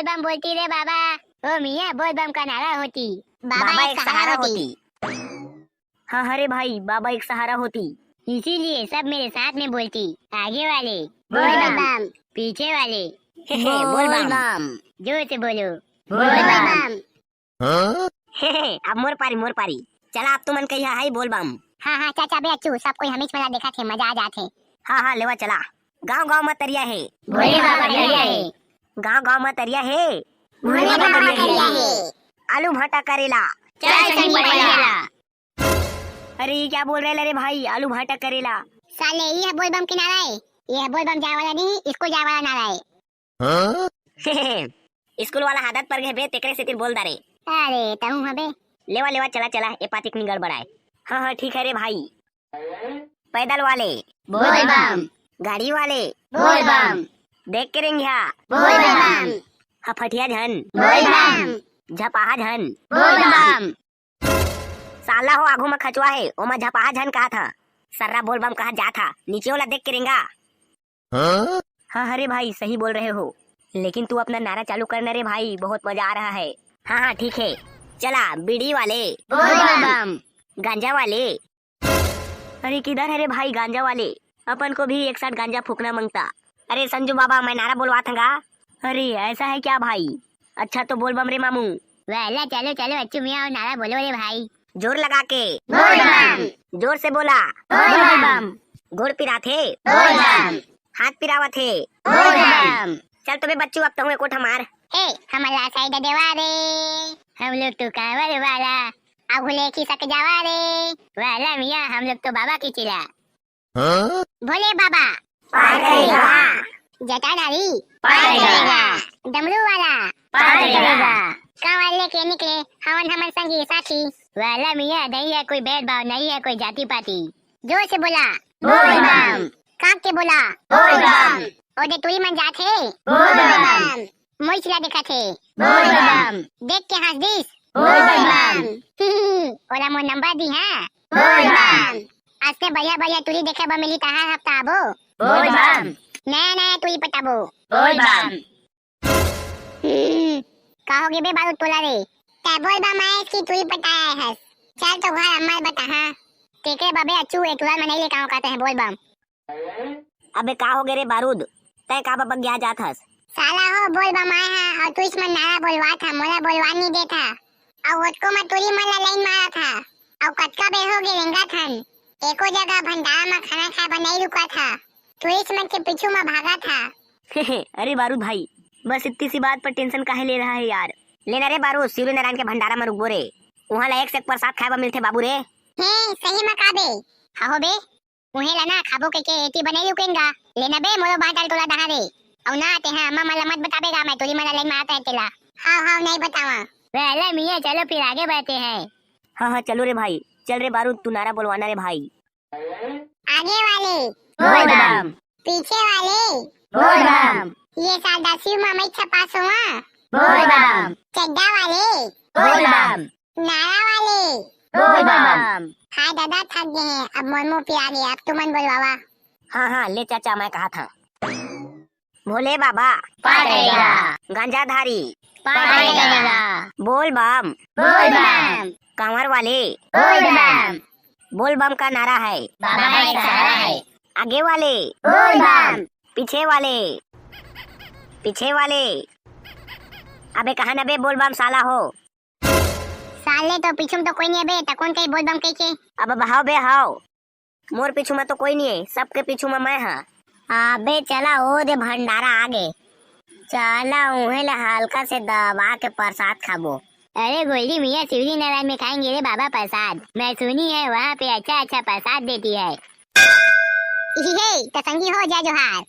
बोल बम बोलती रे बाबा। ओ मियाँ बोल बम का नारा होती, बाबा एक सहारा होती। हाँ अरे भाई, बाबा एक सहारा होती। इसीलिए सब मेरे साथ में बोलती। आगे वाले बोल बम, पीछे वाले बोल बम। जोर से बोलो बोल बम। अब मोर पारी चला, अब तुमन कहिया है बोल बम। हाँ हाँ चाचा बे अच्छू, सब कोई हमें वाला देखा थे, मजा आ जाते। हाँ लेवा चला। गाँव गाँव में तरिया है, भोले बाबा तरिया है, गाँव गाँव में तरिया है, भोले बाबा तरिया है। आलू भाटा करेला, चाय संगी पड़ेला। अरे ये क्या बोल रहे रे भाई, आलू भाटा करेला। साले ये है बोल बम की नारा है, ये है बोल बम जाए वाला नहीं, इसको जाए वाला नारा है। स्कूल वाला आदत पर गए बे, तेकरे से तिर बोल दारे। अरे तहु हबे। लेवा चला ए पातिक में गड़बड़ आए। हाँ ठीक है रे भाई। पैदल वाले बोल बम, गाड़ी वाले बोल बम, देख के रेंगिया बोल बम, हफटिया झन बोल बम, झपाहा झन बोल बम। साला हो आगू में खचवा है, ओमा झपाहा झन कहा था, सर्रा बोल बम कहा जा था, नीचे वाला देख के रेंगा। हाँ अरे भाई सही बोल रहे हो, लेकिन तू अपना नारा चालू करना रे भाई, बहुत मजा आ रहा है। हाँ ठीक है चला। बीड़ी वाले बोल बम, गांजा वाले। अरे किधर है रे भाई गांजा वाले, अपन को भी एक साथ गांजा फूकना मांगता। अरे संजू बाबा मैं नारा बोलवा था। अरे ऐसा है क्या भाई, अच्छा तो बोल बम रे मामू। वेला चलो चलो अच्छू मियाँ और नारा बोलो रे भाई। जोर लगा के बोल बम, जोर से बोला बोल बम, घोड़ पिरा थे, बोल बम, हाथ पिरावा थे, बोल बम। चल तो बे बच्चू अब तो कोठा मार। ए हमारा साइड देवा रे, हम लोग तो कांवर वाला, अब भूले की सक जावा रे वाला मियाँ, हम लोग तो बाबा की चिला। भोले बाबा पार करेगा, जटाधारी पार करेगा, डमरू वाला पार करेगा, कांवर लेके निकले हवन हमर संगी साथी वाला मियाँ, नहीं है कोई भेदभाव, नहीं है कोई जाति पाति। जोर से बोला बोल बम, कांप के बोला बोल बम, ओदे तुई मन जाथे, बोल बम, मोई चिला देखा थे, बोल बम, देख के हंस दिस, बोल बम, ओला मोर नंबर दी है, बोल बम, आज से बढ़िया तुरी देखे बा मिली ताहा हफ्ता आबो, बोल बम, नया तुरी पटाबो, बोल बम। कहोगे बे बारूद तोला रे, ते बोल बा मैं इसकी तुरी पटाया है। चल तो घर अम्मा बता। हाँ तेरे बाबे अच्छू एक बार मनाई ले काऊ कहते हैं बोल बम। अबे का हो गए रे बारूद, तय का बग गया जात हस। साला हो बोल बम आया है और तू इसमें नारा बोलवा था, मोला बोलवा नहीं देता। और उसको मैं तुरी मला लाइन मारा था और कटका बे हो गए रेंगा थन, एको जगह भंडारा में खाना खाए पर नहीं रुका था, तू इसमें के पीछू में भागा था। अरे बारूद भाई बस इतनी सी बात पर टेंशन काहे ले रहा है यार। लेना रे बारूद, सूर्य नारायण के भंडारा में रुकबो रे, वहाँ ला एक से एक प्रसाद खाए मिलते बाबू रे। सही में काबे हो बे, उन्हें लाना खाबो के एती बने रुकेंगा। लेना बे मोरो बाटल तोला दहा रे, और ना आते हैं अम्मा मला मत बताबेगा, मैं तुरी मला लाइन मारता है तेला। हाँ नहीं बतावा। वेला मियाँ चलो फिर आगे बढ़ते हैं। हाँ चलो रे भाई, चल रे बारूद तू नारा बोलवाना रे भाई। आगे वाले बोल बम, पीछे वाले बोल बम, ये साल 10वीं में मैं छपास हुआ, बोल बम, चड्डा वाले बोल बम, नारा वाले बोल बम। हाँ दादा थक गए हैं, अब मोरमो पिया गया, अब तुमन बोलवावा। हाँ ले चाचा मैं कहा था। भोले बाबा पार करेगा, गांजाधारी पार करेगा, बोल बम, बोल बम, कांवर वाले बोल बम, बोल बम का नारा है, बाबा एक सहारा है। आगे वाले बोल बम, पीछे वाले अबे कहा ना बे बोल बम साला हो। साले तो पीछे तो कोई नहीं है बे, तकोन कहीं बोल बम कहीं के। अब बहाओ बे हाओ, मोर पीछू में तो कोई नहीं है, सबके पीछू में मैं हाँ। अबे चला ओ दे भंडारा आगे, चला उहें ला हल्का से दबा के प्रसाद खाबो। अरे गोल्डी मियाँ शिवजी नारायण में खाएंगे रे बाबा प्रसाद, मैं सुनी है वहाँ पे अच्छा प्रसाद देती है। तो संगी हो जा जोहार।